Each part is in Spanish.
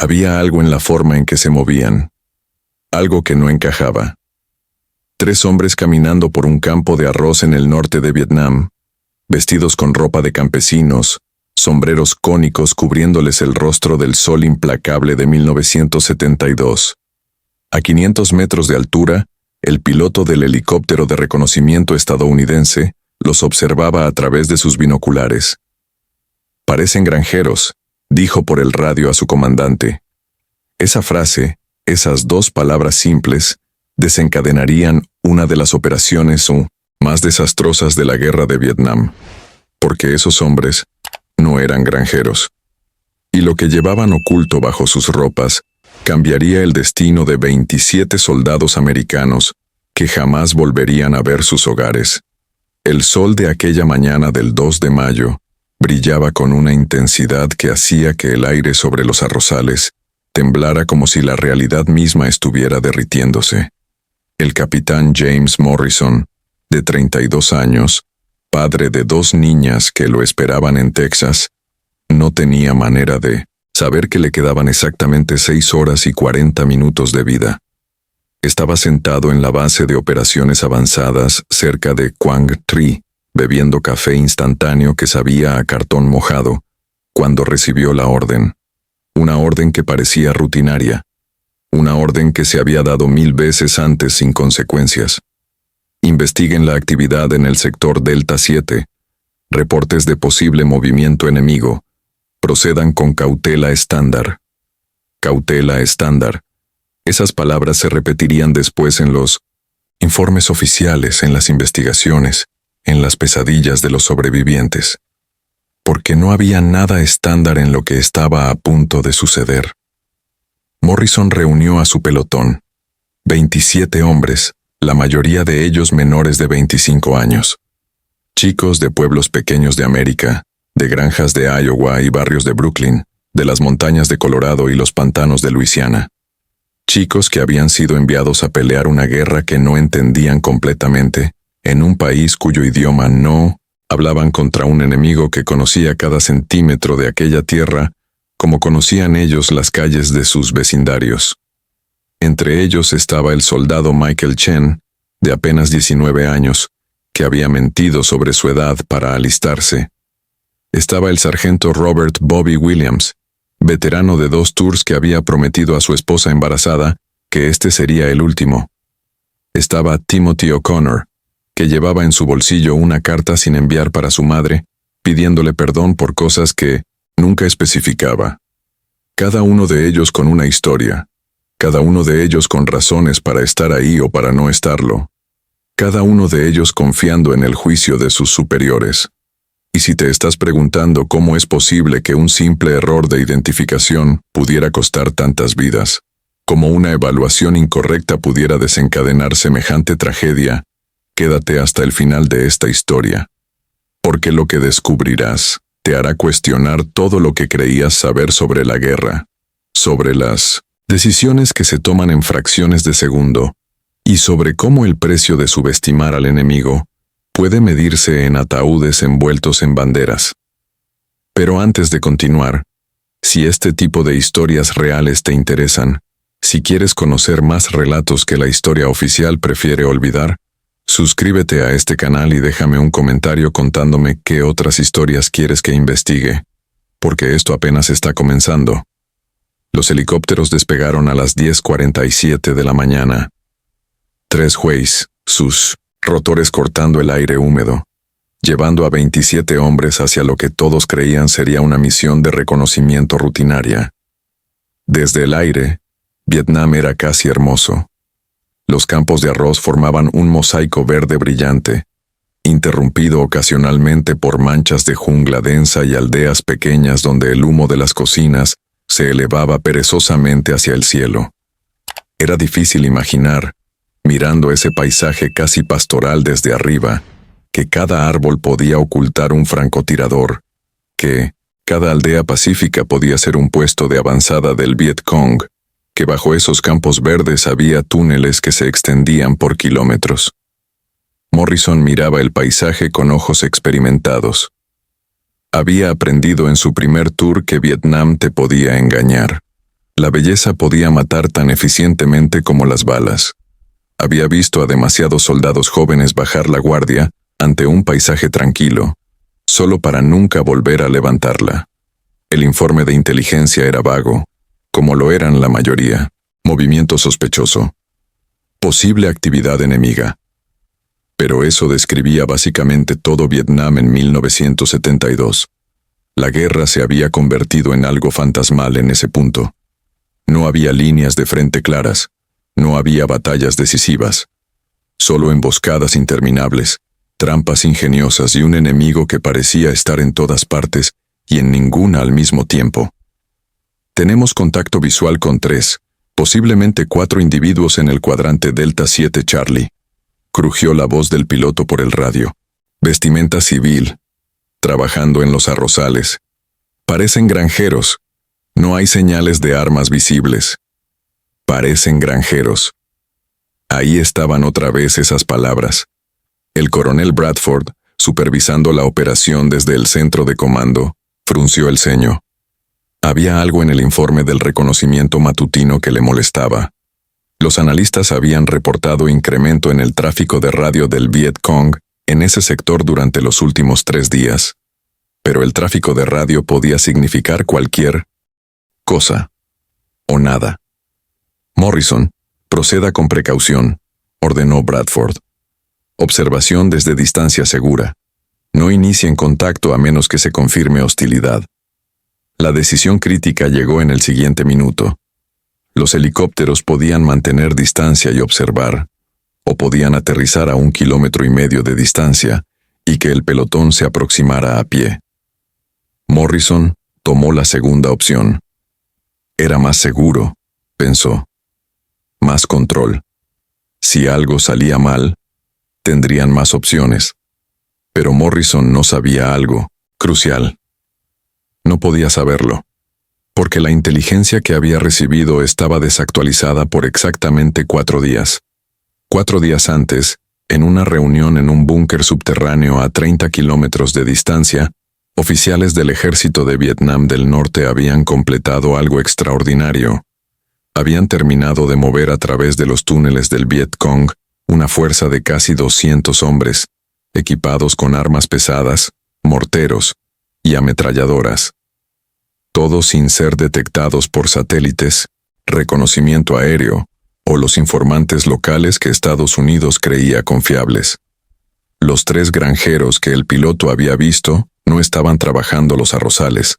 Había algo en la forma en que se movían, algo que no encajaba. 3 hombres caminando por un campo de arroz en el norte de Vietnam, vestidos con ropa de campesinos, sombreros cónicos cubriéndoles el rostro del sol implacable de 1972. A 500 metros de altura, el piloto del helicóptero de reconocimiento estadounidense los observaba a través de sus binoculares. «Parecen granjeros», dijo por el radio a su comandante. Esa frase, esas 2 palabras simples, desencadenarían una de las operaciones más desastrosas de la guerra de Vietnam, porque esos hombres no eran granjeros. Y lo que llevaban oculto bajo sus ropas cambiaría el destino de 27 soldados americanos que jamás volverían a ver sus hogares. El sol de aquella mañana del 2 de mayo brillaba con una intensidad que hacía que el aire sobre los arrozales temblara como si la realidad misma estuviera derritiéndose. El capitán James Morrison, de 32 años, padre de 2 niñas que lo esperaban en Texas, no tenía manera de saber que le quedaban exactamente 6 horas y 40 minutos de vida. Estaba sentado en la base de operaciones avanzadas cerca de Quang Tri, bebiendo café instantáneo que sabía a cartón mojado, cuando recibió la orden. Una orden que parecía rutinaria, una orden que se había dado 1000 veces antes sin consecuencias. Investiguen la actividad en el sector Delta 7. Reportes de posible movimiento enemigo. Procedan con cautela estándar. Cautela estándar. Esas palabras se repetirían después en los informes oficiales, en las investigaciones, en las pesadillas de los sobrevivientes. Porque no había nada estándar en lo que estaba a punto de suceder. Morrison reunió a su pelotón. 27 hombres, la mayoría de ellos menores de 25 años. Chicos de pueblos pequeños de América, de granjas de Iowa y barrios de Brooklyn, de las montañas de Colorado y los pantanos de Luisiana. Chicos que habían sido enviados a pelear una guerra que no entendían completamente, en un país cuyo idioma no hablaban, contra un enemigo que conocía cada centímetro de aquella tierra como conocían ellos las calles de sus vecindarios. Entre ellos estaba el soldado Michael Chen, de apenas 19 años, que había mentido sobre su edad para alistarse. Estaba el sargento Robert Bobby Williams, veterano de 2 tours que había prometido a su esposa embarazada que este sería el último. Estaba Timothy O'Connor, que llevaba en su bolsillo una carta sin enviar para su madre, pidiéndole perdón por cosas que nunca especificaba. Cada uno de ellos con una historia, cada uno de ellos con razones para estar ahí o para no estarlo, cada uno de ellos confiando en el juicio de sus superiores. Y si te estás preguntando cómo es posible que un simple error de identificación pudiera costar tantas vidas, cómo una evaluación incorrecta pudiera desencadenar semejante tragedia, quédate hasta el final de esta historia, porque lo que descubrirás te hará cuestionar todo lo que creías saber sobre la guerra, sobre las decisiones que se toman en fracciones de segundo, y sobre cómo el precio de subestimar al enemigo puede medirse en ataúdes envueltos en banderas. Pero antes de continuar, si este tipo de historias reales te interesan, si quieres conocer más relatos que la historia oficial prefiere olvidar, suscríbete a este canal y déjame un comentario contándome qué otras historias quieres que investigue, porque esto apenas está comenzando. Los helicópteros despegaron a las 10:47 de la mañana. 3 Hueys, sus rotores cortando el aire húmedo, llevando a 27 hombres hacia lo que todos creían sería una misión de reconocimiento rutinaria. Desde el aire, Vietnam era casi hermoso. Los campos de arroz formaban un mosaico verde brillante, interrumpido ocasionalmente por manchas de jungla densa y aldeas pequeñas donde el humo de las cocinas se elevaba perezosamente hacia el cielo. Era difícil imaginar, mirando ese paisaje casi pastoral desde arriba, que cada árbol podía ocultar un francotirador, que cada aldea pacífica podía ser un puesto de avanzada del Viet Cong, que bajo esos campos verdes había túneles que se extendían por kilómetros. Morrison miraba el paisaje con ojos experimentados. Había aprendido en su primer tour que Vietnam te podía engañar. La belleza podía matar tan eficientemente como las balas. Había visto a demasiados soldados jóvenes bajar la guardia ante un paisaje tranquilo, solo para nunca volver a levantarla. El informe de inteligencia era vago, como lo eran la mayoría. Movimiento sospechoso. Posible actividad enemiga. Pero eso describía básicamente todo Vietnam en 1972. La guerra se había convertido en algo fantasmal en ese punto. No había líneas de frente claras, no había batallas decisivas. Solo emboscadas interminables, trampas ingeniosas y un enemigo que parecía estar en todas partes y en ninguna al mismo tiempo. Tenemos contacto visual con 3, posiblemente 4 individuos en el cuadrante Delta 7 Charlie. Crujió la voz del piloto por el radio. Vestimenta civil, trabajando en los arrozales. Parecen granjeros. No hay señales de armas visibles. Parecen granjeros. Ahí estaban otra vez esas palabras. El coronel Bradford, supervisando la operación desde el centro de comando, frunció el ceño. Había algo en el informe del reconocimiento matutino que le molestaba. Los analistas habían reportado incremento en el tráfico de radio del Viet Cong en ese sector durante los últimos 3 días. Pero el tráfico de radio podía significar cualquier cosa. O nada. Morrison, proceda con precaución, ordenó Bradford. Observación desde distancia segura. No inicien contacto a menos que se confirme hostilidad. La decisión crítica llegó en el siguiente minuto. Los helicópteros podían mantener distancia y observar, o podían aterrizar a 1,5 kilómetros de distancia y que el pelotón se aproximara a pie. Morrison tomó la segunda opción. Era más seguro, pensó. Más control. Si algo salía mal, tendrían más opciones. Pero Morrison no sabía algo crucial. No podía saberlo, porque la inteligencia que había recibido estaba desactualizada por exactamente 4 días. 4 días antes, en una reunión en un búnker subterráneo a 30 kilómetros de distancia, oficiales del ejército de Vietnam del Norte habían completado algo extraordinario. Habían terminado de mover a través de los túneles del Viet Cong una fuerza de casi 200 hombres, equipados con armas pesadas, morteros y ametralladoras. Todos sin ser detectados por satélites, reconocimiento aéreo o los informantes locales que Estados Unidos creía confiables. Los 3 granjeros que el piloto había visto no estaban trabajando los arrozales.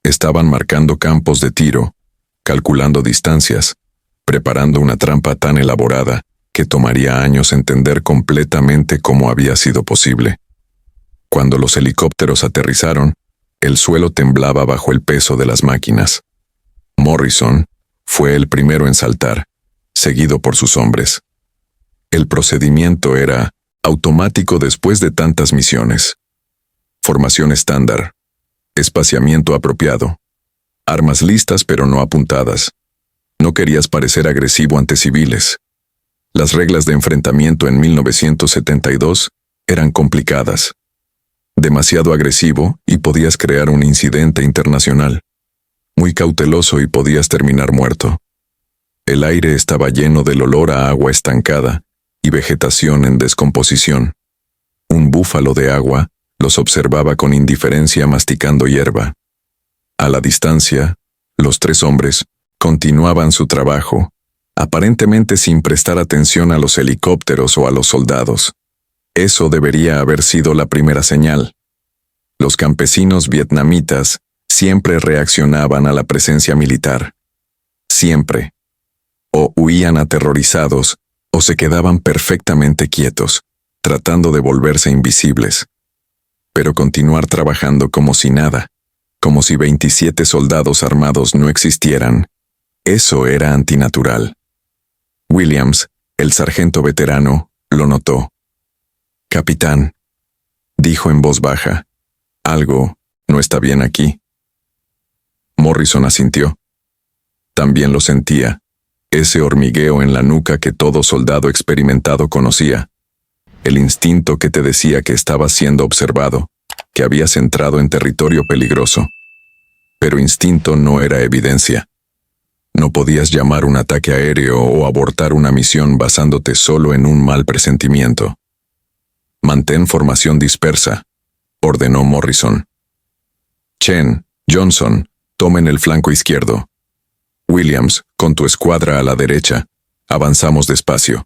Estaban marcando campos de tiro, calculando distancias, preparando una trampa tan elaborada que tomaría años entender completamente cómo había sido posible. Cuando los helicópteros aterrizaron, el suelo temblaba bajo el peso de las máquinas. Morrison fue el primero en saltar, seguido por sus hombres. El procedimiento era automático después de tantas misiones. Formación estándar. Espaciamiento apropiado. Armas listas pero no apuntadas. No querías parecer agresivo ante civiles. Las reglas de enfrentamiento en 1972 eran complicadas. Demasiado agresivo y podías crear un incidente internacional. Muy cauteloso y podías terminar muerto. El aire estaba lleno del olor a agua estancada y vegetación en descomposición. Un búfalo de agua los observaba con indiferencia masticando hierba. A la distancia, los 3 hombres continuaban su trabajo, aparentemente sin prestar atención a los helicópteros o a los soldados. Eso debería haber sido la primera señal. Los campesinos vietnamitas siempre reaccionaban a la presencia militar. Siempre. O huían aterrorizados, o se quedaban perfectamente quietos, tratando de volverse invisibles. Pero continuar trabajando como si nada, como si 27 soldados armados no existieran, eso era antinatural. Williams, el sargento veterano, lo notó. «Capitán», dijo en voz baja, «algo no está bien aquí». Morrison asintió. También lo sentía, ese hormigueo en la nuca que todo soldado experimentado conocía. El instinto que te decía que estabas siendo observado, que habías entrado en territorio peligroso. Pero instinto no era evidencia. No podías llamar un ataque aéreo o abortar una misión basándote solo en un mal presentimiento. Mantén formación dispersa, ordenó Morrison. Chen, Johnson, tomen el flanco izquierdo. Williams, con tu escuadra a la derecha, avanzamos despacio.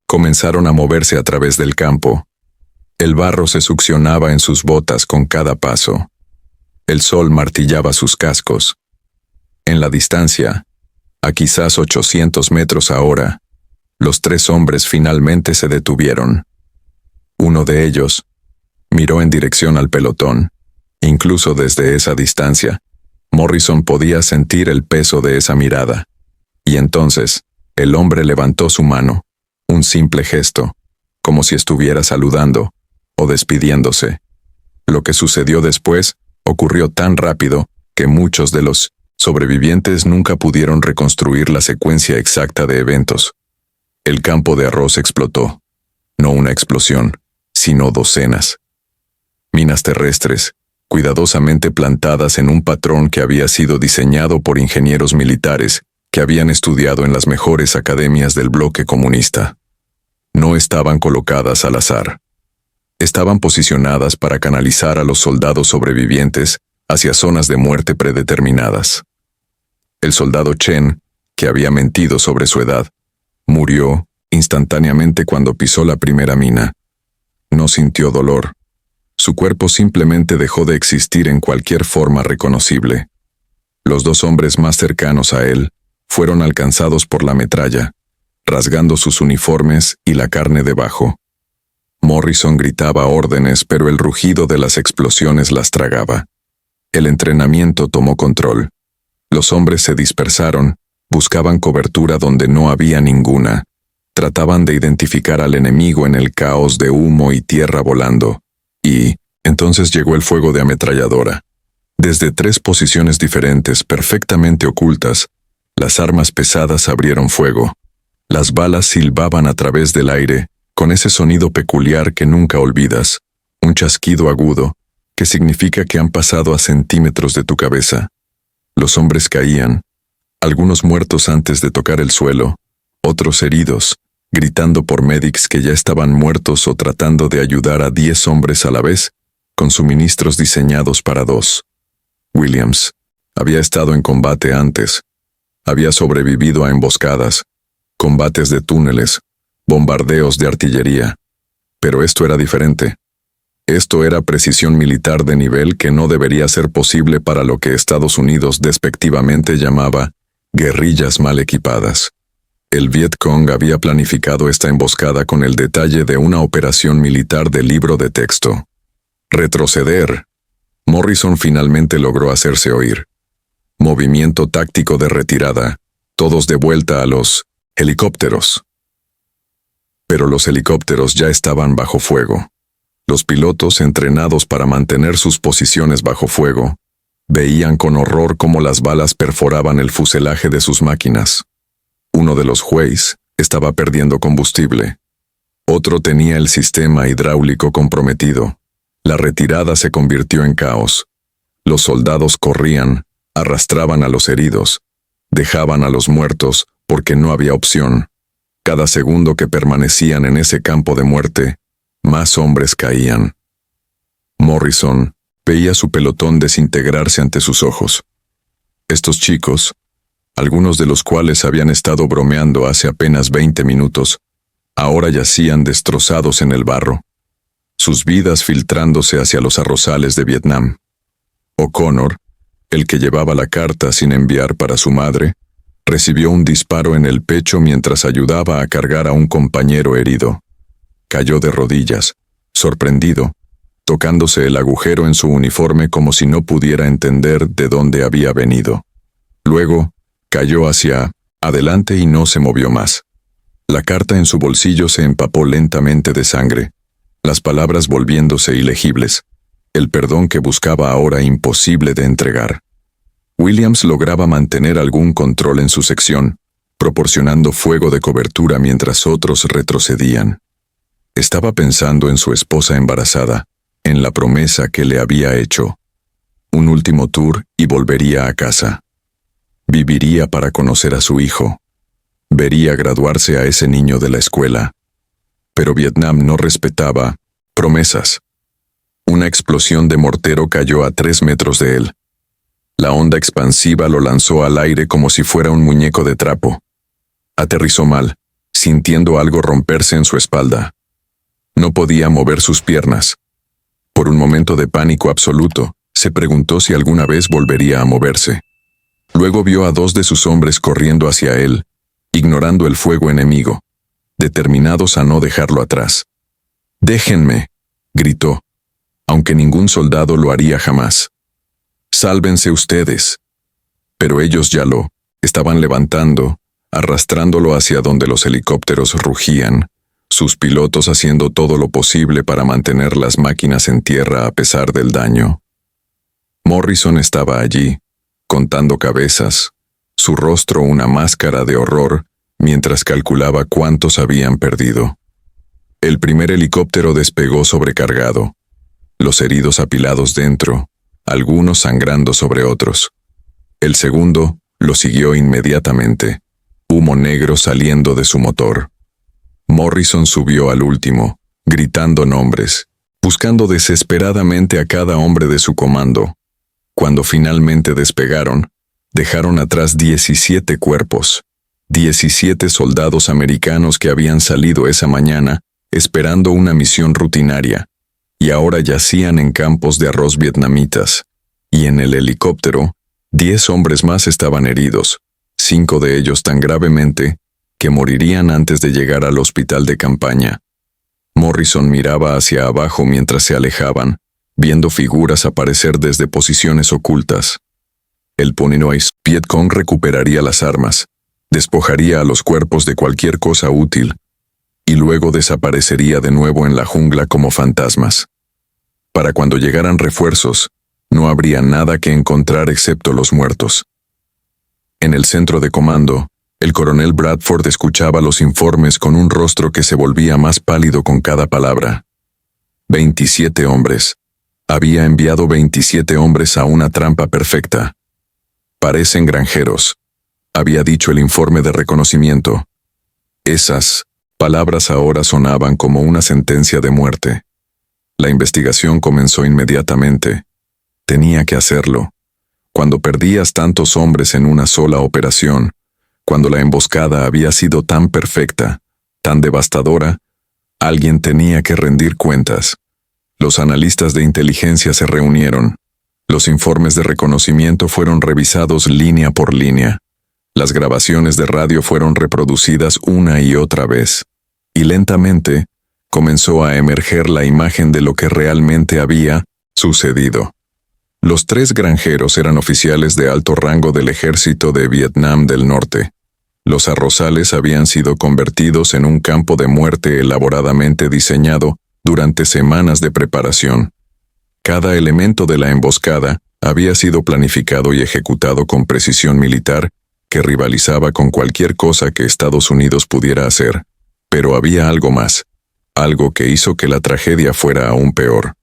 Comenzaron a moverse a través del campo. El barro se succionaba en sus botas con cada paso. El sol martillaba sus cascos. En la distancia, a quizás 800 metros ahora, los tres hombres finalmente se detuvieron. Uno de ellos miró en dirección al pelotón. Incluso desde esa distancia, Morrison podía sentir el peso de esa mirada. Y entonces, el hombre levantó su mano, un simple gesto, como si estuviera saludando o despidiéndose. Lo que sucedió después ocurrió tan rápido que muchos de los sobrevivientes nunca pudieron reconstruir la secuencia exacta de eventos. El campo de arroz explotó. No una explosión, sino docenas. Minas terrestres, cuidadosamente plantadas en un patrón que había sido diseñado por ingenieros militares que habían estudiado en las mejores academias del bloque comunista. No estaban colocadas al azar. Estaban posicionadas para canalizar a los soldados sobrevivientes hacia zonas de muerte predeterminadas. El soldado Chen, que había mentido sobre su edad, murió instantáneamente cuando pisó la primera mina. No sintió dolor. Su cuerpo simplemente dejó de existir en cualquier forma reconocible. Los dos hombres más cercanos a él fueron alcanzados por la metralla, rasgando sus uniformes y la carne debajo. Morrison gritaba órdenes, pero el rugido de las explosiones las tragaba. El entrenamiento tomó control. Los hombres se dispersaron, buscaban cobertura donde no había ninguna. Trataban de identificar al enemigo en el caos de humo y tierra volando. Y entonces llegó el fuego de ametralladora. Desde tres posiciones diferentes, perfectamente ocultas, las armas pesadas abrieron fuego. Las balas silbaban a través del aire, con ese sonido peculiar que nunca olvidas, un chasquido agudo, que significa que han pasado a centímetros de tu cabeza. Los hombres caían, algunos muertos antes de tocar el suelo, otros heridos, gritando por médicos que ya estaban muertos o tratando de ayudar a 10 hombres a la vez, con suministros diseñados para 2. Williams había estado en combate antes. Había sobrevivido a emboscadas, combates de túneles, bombardeos de artillería. Pero esto era diferente. Esto era precisión militar de nivel que no debería ser posible para lo que Estados Unidos despectivamente llamaba guerrillas mal equipadas. El Vietcong había planificado esta emboscada con el detalle de una operación militar de libro de texto. Retroceder. Morrison finalmente logró hacerse oír. Movimiento táctico de retirada. Todos de vuelta a los helicópteros. Pero los helicópteros ya estaban bajo fuego. Los pilotos, entrenados para mantener sus posiciones bajo fuego, veían con horror cómo las balas perforaban el fuselaje de sus máquinas. Uno de los Hueys estaba perdiendo combustible. Otro tenía el sistema hidráulico comprometido. La retirada se convirtió en caos. Los soldados corrían, arrastraban a los heridos, dejaban a los muertos porque no había opción. Cada segundo que permanecían en ese campo de muerte, más hombres caían. Morrison veía su pelotón desintegrarse ante sus ojos. Estos chicos, algunos de los cuales habían estado bromeando hace apenas 20 minutos, ahora yacían destrozados en el barro, sus vidas filtrándose hacia los arrozales de Vietnam. O'Connor, el que llevaba la carta sin enviar para su madre, recibió un disparo en el pecho mientras ayudaba a cargar a un compañero herido. Cayó de rodillas, sorprendido, tocándose el agujero en su uniforme como si no pudiera entender de dónde había venido. Luego, cayó hacia adelante y no se movió más. La carta en su bolsillo se empapó lentamente de sangre, las palabras volviéndose ilegibles, el perdón que buscaba ahora imposible de entregar. Williams lograba mantener algún control en su sección, proporcionando fuego de cobertura mientras otros retrocedían. Estaba pensando en su esposa embarazada, en la promesa que le había hecho. Un último tour y volvería a casa. Viviría para conocer a su hijo. Vería graduarse a ese niño de la escuela. Pero Vietnam no respetaba promesas. Una explosión de mortero cayó a 3 metros de él. La onda expansiva lo lanzó al aire como si fuera un muñeco de trapo. Aterrizó mal, sintiendo algo romperse en su espalda. No podía mover sus piernas. Por un momento de pánico absoluto, se preguntó si alguna vez volvería a moverse. Luego vio a 2 de sus hombres corriendo hacia él, ignorando el fuego enemigo, determinados a no dejarlo atrás. «¡Déjenme!», gritó, aunque ningún soldado lo haría jamás. «¡Sálvense ustedes!». Pero ellos ya lo estaban levantando, arrastrándolo hacia donde los helicópteros rugían, sus pilotos haciendo todo lo posible para mantener las máquinas en tierra a pesar del daño. Morrison estaba allí, contando cabezas, su rostro una máscara de horror, mientras calculaba cuántos habían perdido. El primer helicóptero despegó sobrecargado, los heridos apilados dentro, algunos sangrando sobre otros. El segundo lo siguió inmediatamente, humo negro saliendo de su motor. Morrison subió al último, gritando nombres, buscando desesperadamente a cada hombre de su comando. Cuando finalmente despegaron, dejaron atrás 17 cuerpos, 17 soldados americanos que habían salido esa mañana esperando una misión rutinaria, y ahora yacían en campos de arroz vietnamitas, y en el helicóptero, 10 hombres más estaban heridos, 5 de ellos tan gravemente que morirían antes de llegar al hospital de campaña. Morrison miraba hacia abajo mientras se alejaban, viendo figuras aparecer desde posiciones ocultas. El Pony Vietcong recuperaría las armas, despojaría a los cuerpos de cualquier cosa útil, y luego desaparecería de nuevo en la jungla como fantasmas. Para cuando llegaran refuerzos, no habría nada que encontrar excepto los muertos. En el centro de comando, el coronel Bradford escuchaba los informes con un rostro que se volvía más pálido con cada palabra. 27 hombres. Había enviado 27 hombres a una trampa perfecta. «Parecen granjeros», había dicho el informe de reconocimiento. Esas palabras ahora sonaban como una sentencia de muerte. La investigación comenzó inmediatamente. Tenía que hacerlo. Cuando perdías tantos hombres en una sola operación, cuando la emboscada había sido tan perfecta, tan devastadora, alguien tenía que rendir cuentas. Los analistas de inteligencia se reunieron. Los informes de reconocimiento fueron revisados línea por línea. Las grabaciones de radio fueron reproducidas una y otra vez. Y lentamente, comenzó a emerger la imagen de lo que realmente había sucedido. Los 3 granjeros eran oficiales de alto rango del ejército de Vietnam del Norte. Los arrozales habían sido convertidos en un campo de muerte elaboradamente diseñado durante semanas de preparación. Cada elemento de la emboscada había sido planificado y ejecutado con precisión militar que rivalizaba con cualquier cosa que Estados Unidos pudiera hacer. Pero había algo más, algo que hizo que la tragedia fuera aún peor.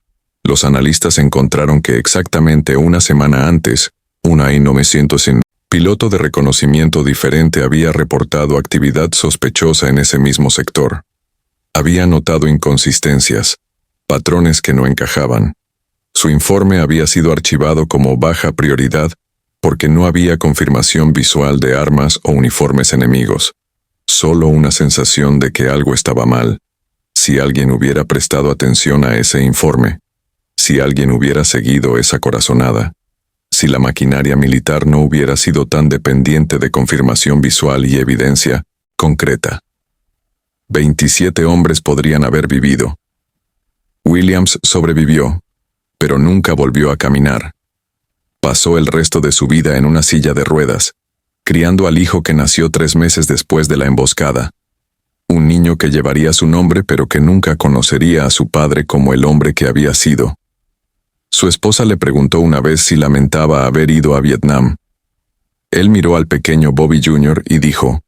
Los analistas encontraron que exactamente una semana antes, un AI-900 piloto de reconocimiento diferente había reportado actividad sospechosa en ese mismo sector. Había notado inconsistencias, patrones que no encajaban. Su informe había sido archivado como baja prioridad porque no había confirmación visual de armas o uniformes enemigos. Solo una sensación de que algo estaba mal. Si alguien hubiera prestado atención a ese informe, si alguien hubiera seguido esa corazonada, si la maquinaria militar no hubiera sido tan dependiente de confirmación visual y evidencia concreta. 27 hombres podrían haber vivido. Williams sobrevivió, pero nunca volvió a caminar. Pasó el resto de su vida en una silla de ruedas, criando al hijo que nació 3 meses después de la emboscada. Un niño que llevaría su nombre pero que nunca conocería a su padre como el hombre que había sido. Su esposa le preguntó una vez si lamentaba haber ido a Vietnam. Él miró al pequeño Bobby Jr. y dijo: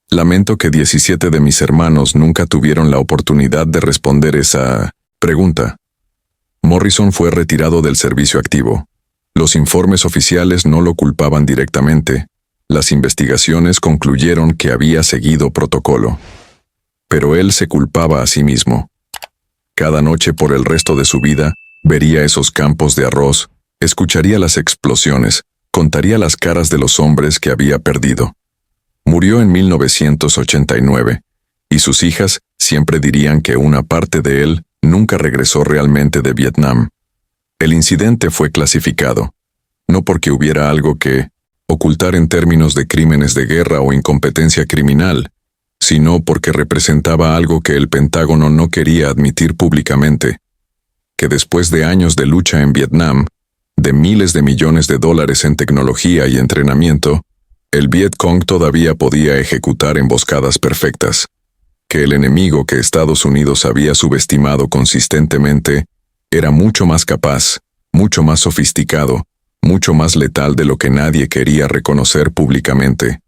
«Lamento que 17 de mis hermanos nunca tuvieron la oportunidad de responder esa pregunta». Morrison fue retirado del servicio activo. Los informes oficiales no lo culpaban directamente, Las investigaciones concluyeron que había seguido protocolo. Pero él se culpaba a sí mismo. Cada noche por el resto de su vida, vería esos campos de arroz, escucharía las explosiones, contaría las caras de los hombres que había perdido. Murió en 1989, y sus hijas siempre dirían que una parte de él nunca regresó realmente de Vietnam. El incidente fue clasificado, no porque hubiera algo que ocultar en términos de crímenes de guerra o incompetencia criminal, sino porque representaba algo que el Pentágono no quería admitir públicamente, que después de años de lucha en Vietnam, de miles de millones de dólares en tecnología y entrenamiento, el Viet Cong todavía podía ejecutar emboscadas perfectas, que el enemigo que Estados Unidos había subestimado consistentemente era mucho más capaz, mucho más sofisticado, mucho más letal de lo que nadie quería reconocer públicamente.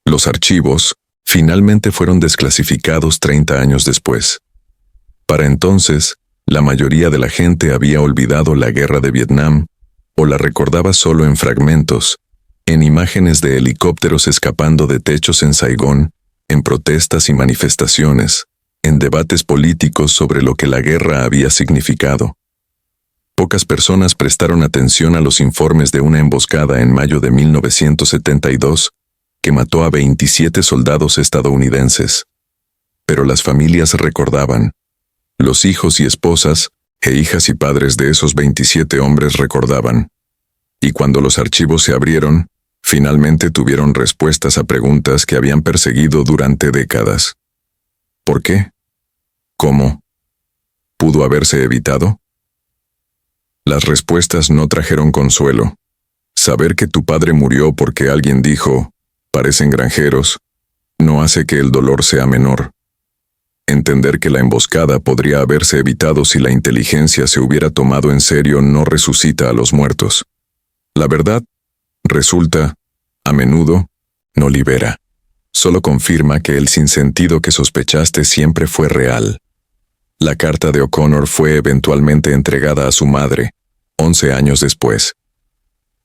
Los archivos finalmente fueron desclasificados 30 años después. Para entonces, la mayoría de la gente había olvidado la guerra de Vietnam, o la recordaba solo en fragmentos, en imágenes de helicópteros escapando de techos en Saigón, en protestas y manifestaciones, en debates políticos sobre lo que la guerra había significado. Pocas personas prestaron atención a los informes de una emboscada en mayo de 1972 que mató a 27 soldados estadounidenses. Pero las familias recordaban. Los hijos y esposas, e hijas y padres de esos 27 hombres recordaban. Y cuando los archivos se abrieron, finalmente tuvieron respuestas a preguntas que habían perseguido durante décadas. ¿Por qué? ¿Cómo? ¿Pudo haberse evitado? Las respuestas no trajeron consuelo. Saber que tu padre murió porque alguien dijo, parecen granjeros, no hace que el dolor sea menor. Entender que la emboscada podría haberse evitado si la inteligencia se hubiera tomado en serio no resucita a los muertos. La verdad, resulta, a menudo, no libera. Solo confirma que el sinsentido que sospechaste siempre fue real. La carta de O'Connor fue eventualmente entregada a su madre, 11 años después.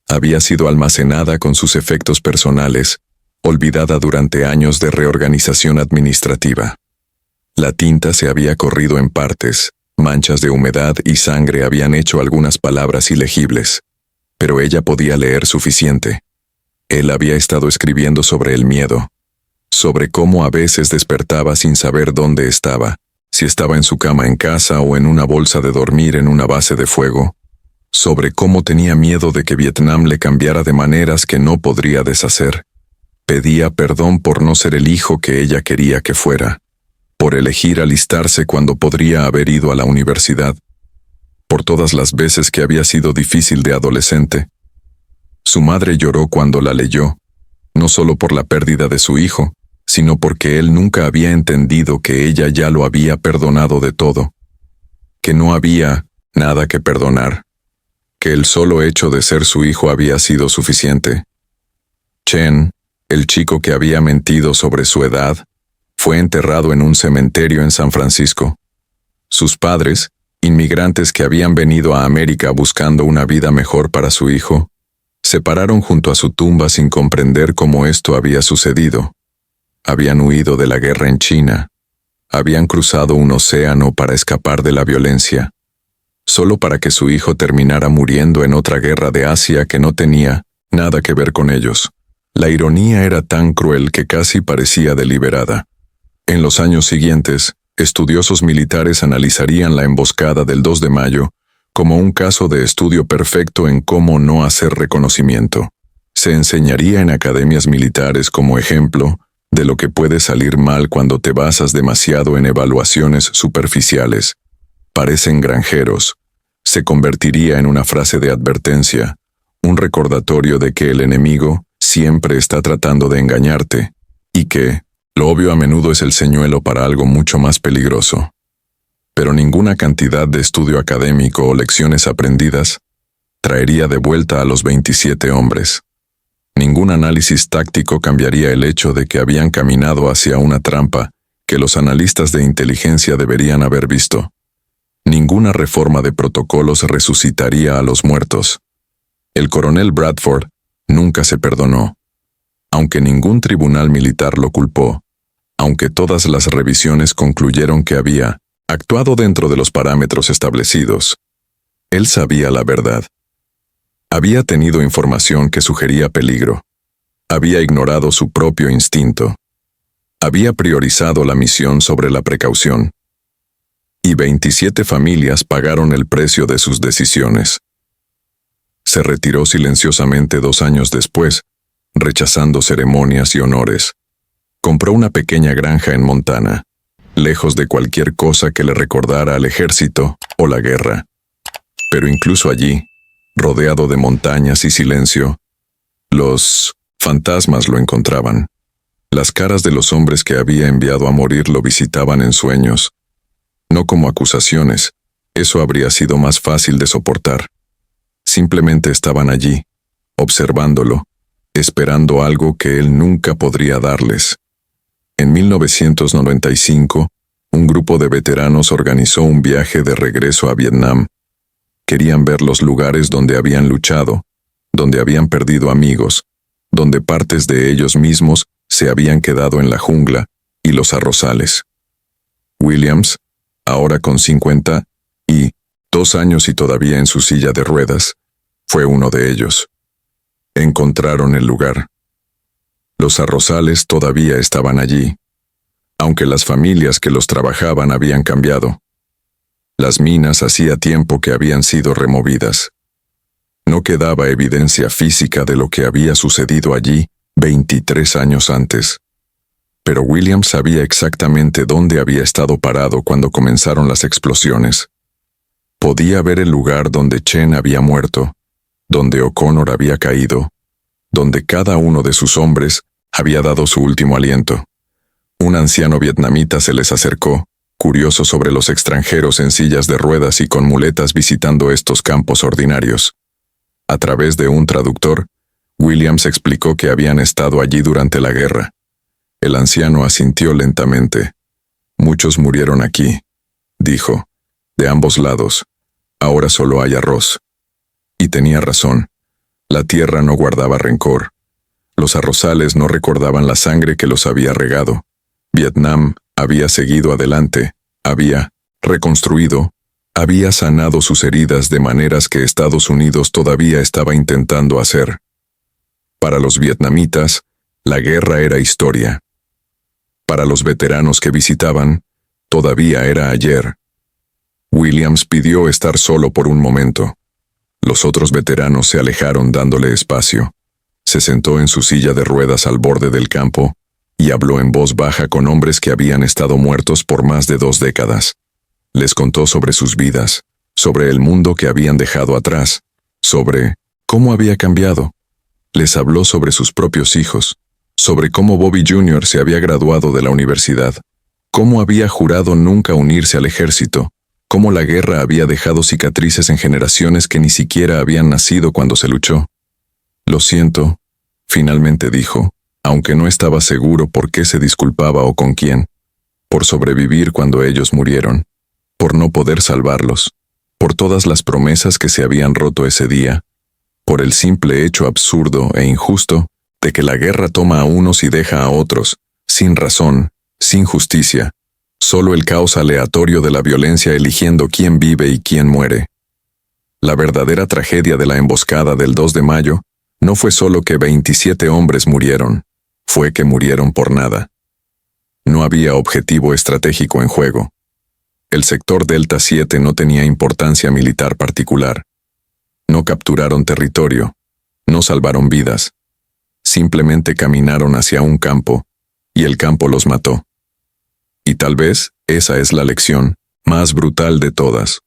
Había sido almacenada con sus efectos personales, olvidada durante años de reorganización administrativa. La tinta se había corrido en partes, manchas de humedad y sangre habían hecho algunas palabras ilegibles, pero ella podía leer suficiente. Él había estado escribiendo sobre el miedo, sobre cómo a veces despertaba sin saber dónde estaba, si estaba en su cama en casa o en una bolsa de dormir en una base de fuego, sobre cómo tenía miedo de que Vietnam le cambiara de maneras que no podría deshacer. Pedía perdón por no ser el hijo que ella quería que fuera, por elegir alistarse cuando podría haber ido a la universidad, por todas las veces que había sido difícil de adolescente. Su madre lloró cuando la leyó, no solo por la pérdida de su hijo, sino porque él nunca había entendido que ella ya lo había perdonado de todo, que no había nada que perdonar, que el solo hecho de ser su hijo había sido suficiente. Chen, el chico que había mentido sobre su edad, fue enterrado en un cementerio en San Francisco. Sus padres, inmigrantes que habían venido a América buscando una vida mejor para su hijo, se pararon junto a su tumba sin comprender cómo esto había sucedido. Habían huido de la guerra en China. Habían cruzado un océano para escapar de la violencia, solo para que su hijo terminara muriendo en otra guerra de Asia que no tenía nada que ver con ellos. La ironía era tan cruel que casi parecía deliberada. En los años siguientes, estudiosos militares analizarían la emboscada del 2 de mayo como un caso de estudio perfecto en cómo no hacer reconocimiento. Se enseñaría en academias militares como ejemplo de lo que puede salir mal cuando te basas demasiado en evaluaciones superficiales. Parecen granjeros. Se convertiría en una frase de advertencia, un recordatorio de que el enemigo siempre está tratando de engañarte, y que, lo obvio a menudo es el señuelo para algo mucho más peligroso. Pero ninguna cantidad de estudio académico o lecciones aprendidas traería de vuelta a los 27 hombres. Ningún análisis táctico cambiaría el hecho de que habían caminado hacia una trampa que los analistas de inteligencia deberían haber visto. Ninguna reforma de protocolos resucitaría a los muertos. El coronel Bradford nunca se perdonó. Aunque ningún tribunal militar lo culpó, aunque todas las revisiones concluyeron que había actuado dentro de los parámetros establecidos, él sabía la verdad. Había tenido información que sugería peligro. Había ignorado su propio instinto. Había priorizado la misión sobre la precaución. Y 27 familias pagaron el precio de sus decisiones. Se retiró silenciosamente 2 años después, rechazando ceremonias y honores. Compró una pequeña granja en Montana, lejos de cualquier cosa que le recordara al ejército o la guerra. Pero incluso allí, rodeado de montañas y silencio, los fantasmas lo encontraban. Las caras de los hombres que había enviado a morir lo visitaban en sueños. No como acusaciones, eso habría sido más fácil de soportar. Simplemente estaban allí, observándolo, esperando algo que él nunca podría darles. En 1995, un grupo de veteranos organizó un viaje de regreso a Vietnam. Querían ver los lugares donde habían luchado, donde habían perdido amigos, donde partes de ellos mismos se habían quedado en la jungla y los arrozales. Williams, ahora con 52 años y todavía en su silla de ruedas, fue uno de ellos. Encontraron el lugar. Los arrozales todavía estaban allí, aunque las familias que los trabajaban habían cambiado. Las minas hacía tiempo que habían sido removidas. No quedaba evidencia física de lo que había sucedido allí 23 años antes. Pero Williams sabía exactamente dónde había estado parado cuando comenzaron las explosiones. Podía ver el lugar donde Chen había muerto, donde O'Connor había caído, donde cada uno de sus hombres había dado su último aliento. Un anciano vietnamita se les acercó, curioso sobre los extranjeros en sillas de ruedas y con muletas visitando estos campos ordinarios. A través de un traductor, Williams explicó que habían estado allí durante la guerra. El anciano asintió lentamente. Muchos murieron aquí, dijo, de ambos lados. Ahora solo hay arroz. Y tenía razón. La tierra no guardaba rencor. Los arrozales no recordaban la sangre que los había regado. Vietnam había seguido adelante, había reconstruido, había sanado sus heridas de maneras que Estados Unidos todavía estaba intentando hacer. Para los vietnamitas, la guerra era historia. Para los veteranos que visitaban, todavía era ayer. Williams pidió estar solo por un momento. Los otros veteranos se alejaron dándole espacio. Se sentó en su silla de ruedas al borde del campo y habló en voz baja con hombres que habían estado muertos por más de 2 décadas. Les contó sobre sus vidas, sobre el mundo que habían dejado atrás, sobre cómo había cambiado. Les habló sobre sus propios hijos, sobre cómo Bobby Jr. se había graduado de la universidad, cómo había jurado nunca unirse al ejército, cómo la guerra había dejado cicatrices en generaciones que ni siquiera habían nacido cuando se luchó. Lo siento, finalmente dijo, aunque no estaba seguro por qué se disculpaba o con quién, por sobrevivir cuando ellos murieron, por no poder salvarlos, por todas las promesas que se habían roto ese día, por el simple hecho absurdo e injusto de que la guerra toma a unos y deja a otros, sin razón, sin justicia, solo el caos aleatorio de la violencia eligiendo quién vive y quién muere. La verdadera tragedia de la emboscada del 2 de mayo no fue solo que 27 hombres murieron, fue que murieron por nada. No había objetivo estratégico en juego. El sector Delta 7 no tenía importancia militar particular. No capturaron territorio, no salvaron vidas. Simplemente caminaron hacia un campo, y el campo los mató. Y tal vez esa es la lección más brutal de todas.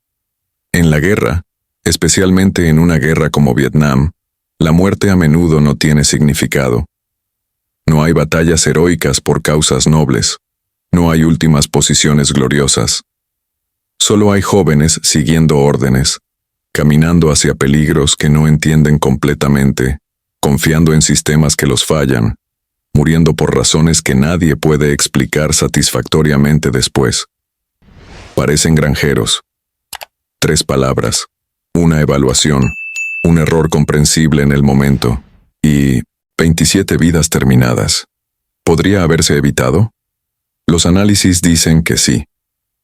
En la guerra, especialmente en una guerra como Vietnam, la muerte a menudo no tiene significado. No hay batallas heroicas por causas nobles. No hay últimas posiciones gloriosas. Solo hay jóvenes siguiendo órdenes, caminando hacia peligros que no entienden completamente, confiando en sistemas que los fallan, muriendo por razones que nadie puede explicar satisfactoriamente después. Parecen granjeros. 3 palabras, una evaluación, un error comprensible en el momento, y 27 vidas terminadas. ¿Podría haberse evitado? Los análisis dicen que sí.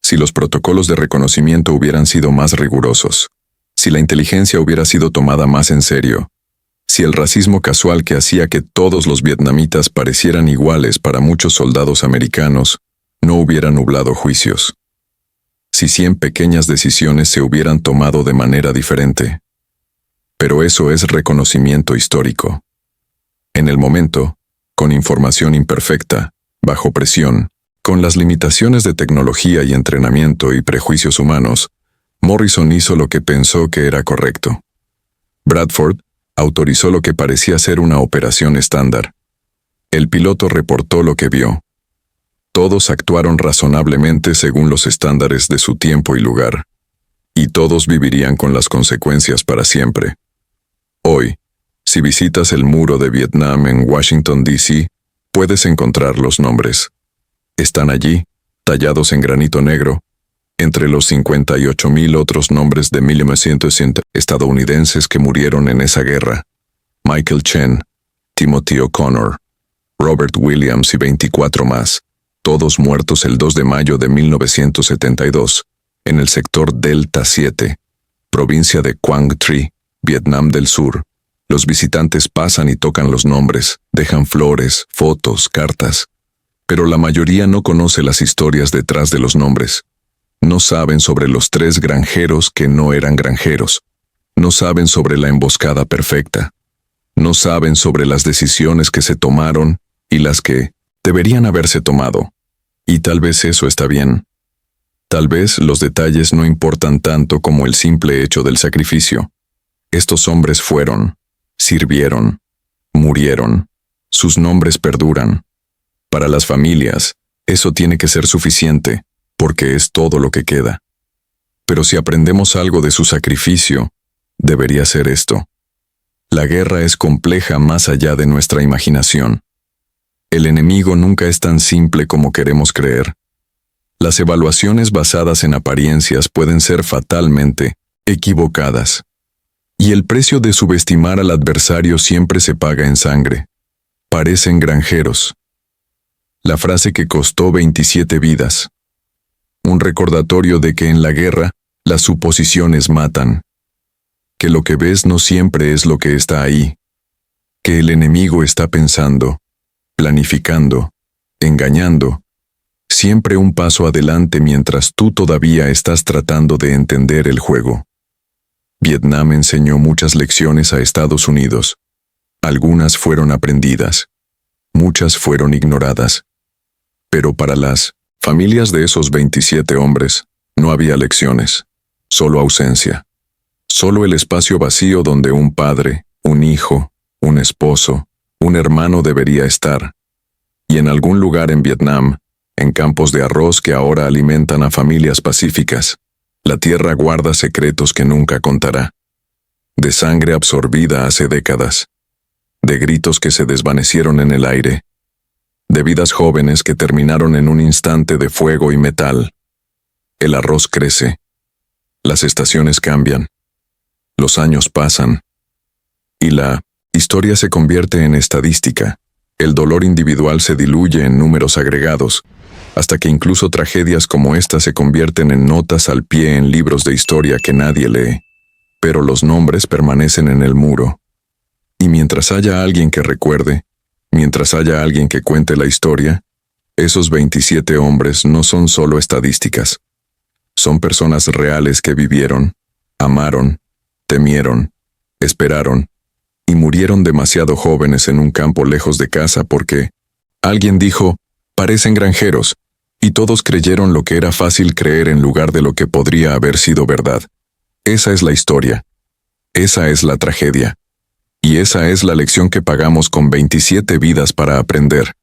Si los protocolos de reconocimiento hubieran sido más rigurosos, si la inteligencia hubiera sido tomada más en serio, si el racismo casual que hacía que todos los vietnamitas parecieran iguales para muchos soldados americanos no hubiera nublado juicios, si 100 pequeñas decisiones se hubieran tomado de manera diferente. Pero eso es reconocimiento histórico. En el momento, con información imperfecta, bajo presión, con las limitaciones de tecnología y entrenamiento y prejuicios humanos, Morrison hizo lo que pensó que era correcto. Bradford autorizó lo que parecía ser una operación estándar. El piloto reportó lo que vio. Todos actuaron razonablemente según los estándares de su tiempo y lugar, y todos vivirían con las consecuencias para siempre. Hoy, si visitas el muro de Vietnam en Washington, D.C., puedes encontrar los nombres. Están allí, tallados en granito negro, entre los 58,000 otros nombres de 1960 estadounidenses que murieron en esa guerra. Michael Chen, Timothy O'Connor, Robert Williams y 24 más, todos muertos el 2 de mayo de 1972, en el sector Delta 7, provincia de Quang Tri, Vietnam del Sur. Los visitantes pasan y tocan los nombres, dejan flores, fotos, cartas. Pero la mayoría no conoce las historias detrás de los nombres. No saben sobre los 3 granjeros que no eran granjeros. No saben sobre la emboscada perfecta. No saben sobre las decisiones que se tomaron y las que deberían haberse tomado. Y tal vez eso está bien. Tal vez los detalles no importan tanto como el simple hecho del sacrificio. Estos hombres fueron, sirvieron, murieron. Sus nombres perduran. Para las familias, eso tiene que ser suficiente, porque es todo lo que queda. Pero si aprendemos algo de su sacrificio, debería ser esto. La guerra es compleja más allá de nuestra imaginación. El enemigo nunca es tan simple como queremos creer. Las evaluaciones basadas en apariencias pueden ser fatalmente equivocadas. Y el precio de subestimar al adversario siempre se paga en sangre. Parecen granjeros. La frase que costó 27 vidas. Un recordatorio de que en la guerra, las suposiciones matan. Que lo que ves no siempre es lo que está ahí. Que el enemigo está pensando, planificando, engañando. Siempre un paso adelante mientras tú todavía estás tratando de entender el juego. Vietnam enseñó muchas lecciones a Estados Unidos. Algunas fueron aprendidas. Muchas fueron ignoradas. Pero para las familias de esos 27 hombres, no había lecciones, solo ausencia. Solo el espacio vacío donde un padre, un hijo, un esposo, un hermano debería estar. Y en algún lugar en Vietnam, en campos de arroz que ahora alimentan a familias pacíficas, la tierra guarda secretos que nunca contará. De sangre absorbida hace décadas. De gritos que se desvanecieron en el aire. De vidas jóvenes que terminaron en un instante de fuego y metal. El arroz crece. Las estaciones cambian. Los años pasan. Y la historia se convierte en estadística. El dolor individual se diluye en números agregados, hasta que incluso tragedias como esta se convierten en notas al pie en libros de historia que nadie lee. Pero los nombres permanecen en el muro. Y mientras haya alguien que recuerde, mientras haya alguien que cuente la historia, esos 27 hombres no son solo estadísticas. Son personas reales que vivieron, amaron, temieron, esperaron, y murieron demasiado jóvenes en un campo lejos de casa porque alguien dijo, parecen granjeros, y todos creyeron lo que era fácil creer en lugar de lo que podría haber sido verdad. Esa es la historia. Esa es la tragedia. Y esa es la lección que pagamos con 27 vidas para aprender.